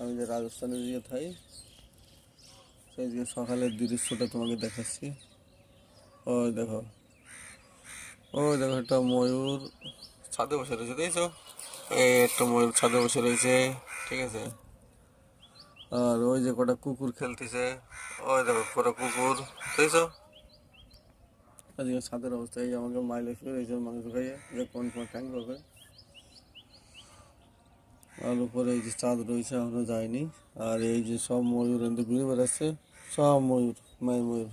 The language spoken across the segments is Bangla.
আমি যে রাজস্থানের দিকে থাই সেই দিকে সকালের দৃশ্যটা তোমাকে দেখাচ্ছি। ওই দেখো, ওই দেখো একটা ময়ূর ছাদে বসে রয়েছে, দেখছো? এই একটা ময়ূর ছাদে বসে রয়েছে, ঠিক আছে। আর ওই যে কটা কুকুর খেলতেছে, ওই দেখো কটা কুকুর, দেখছো? আজকে ছাদের অবস্থা এই আমাকে মাইলে শুয়ে রয়েছে মাংস খাইয়ে, যে কোন সময় ট্যাঙ্ক হবে। আর উপরে এই যে চাঁদ রয়েছে এখনো যায়নি। আর এই যে সব ময়ূর এনতে ঘুরে বেড়াচ্ছে, সব ময়ূর, মাই ময়ূর।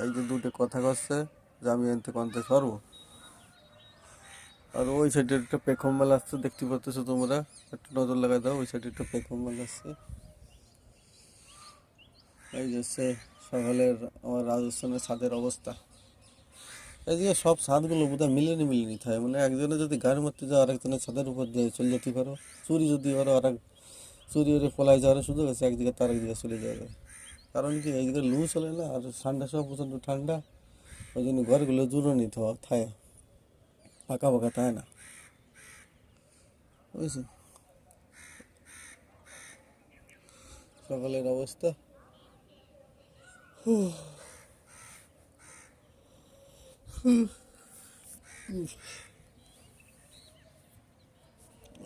এই যে দুটো কথা করছে যে আমি এনতে কনতে সরবো। আর ওই সাইডে একটা পেখম মেলা আসছে, দেখতে পাচ্ছ তোমরা, একটু নজর লাগাই দাও, ওই সাইডে একটা পেখম মেলা আসছে। এই যে সকালের আমার রাজস্থানের ছাদের অবস্থা। এইদিকে সব ছাদগুলো বোধহয় মিলিয়ে থাকে, মানে একজনে যদি গাড়ি মারতে যাও আরেকজনের ছাদের উপর দিয়ে চলে যেতে পারো, চুরি যদি পারো আর চুরি ওরে পলাই যাওয়ার সুযোগ আছে, একদিকে তার একদিকে চলে যাবে। কারণ কি এইদিকে লু চলে না, আর ঠান্ডা সব প্রচণ্ড ঠান্ডা, ওই জন্য ঘরগুলো জুড়োনি থাকে, ফাঁকা ফাঁকা থাকে না, বুঝছো? সকালের অবস্থা।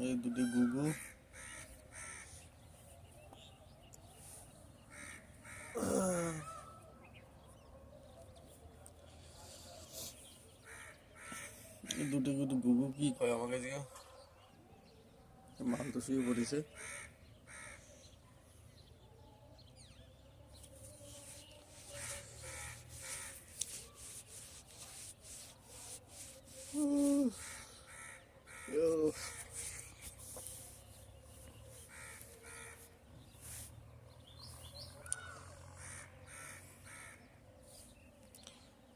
এই দুটি গুগু, এই দুটি দুটি গুগু কি কয় আমাকে যে মাল তো শুয়ে পড়েছে।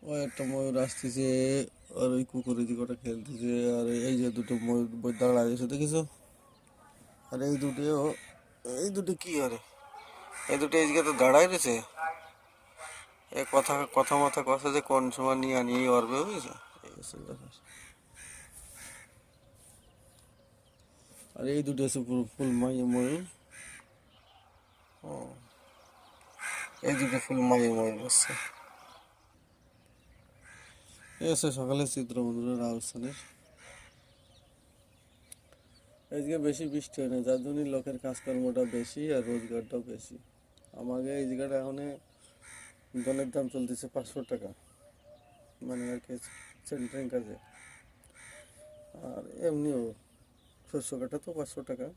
ও একটা ময়ূর আসতেছে, আর ওই কুকুরের দিকে ওটা খেলতেছে। আর এই যে দুটো ময়ূর বই দাঁড়ায় এসে দেখেছো? আর এই দুটিও, এই দুটো কি আরে, এই দুটো এইদিকে তো দাঁড়ায় রয়েছে। এ কথা কথা মতো কথা যে কোন সময় নিয়ে আনিয়ে পারবে, বুঝছো? এই হচ্ছে ব্যাপার। আর এই দুটো আছে পুরো ফুল ময়ূর। ও, এই দুটো ফুল ময়ূর আছে। এই হচ্ছে সকালের চিত্র বন্ধুরা রাজস্থানের। আজকে বেশি বৃষ্টি হয় না, যার জন্য লোকের কাজকর্মটা বেশি আর রোজগারটাও বেশি। আমাকে এই জায়গাটা এখন জনের দাম চলতেছে 500 টাকা, মানে আর কি সেন্টারিং কাজে। আর এমনিও শস্য কাটা তো 500 টাকা।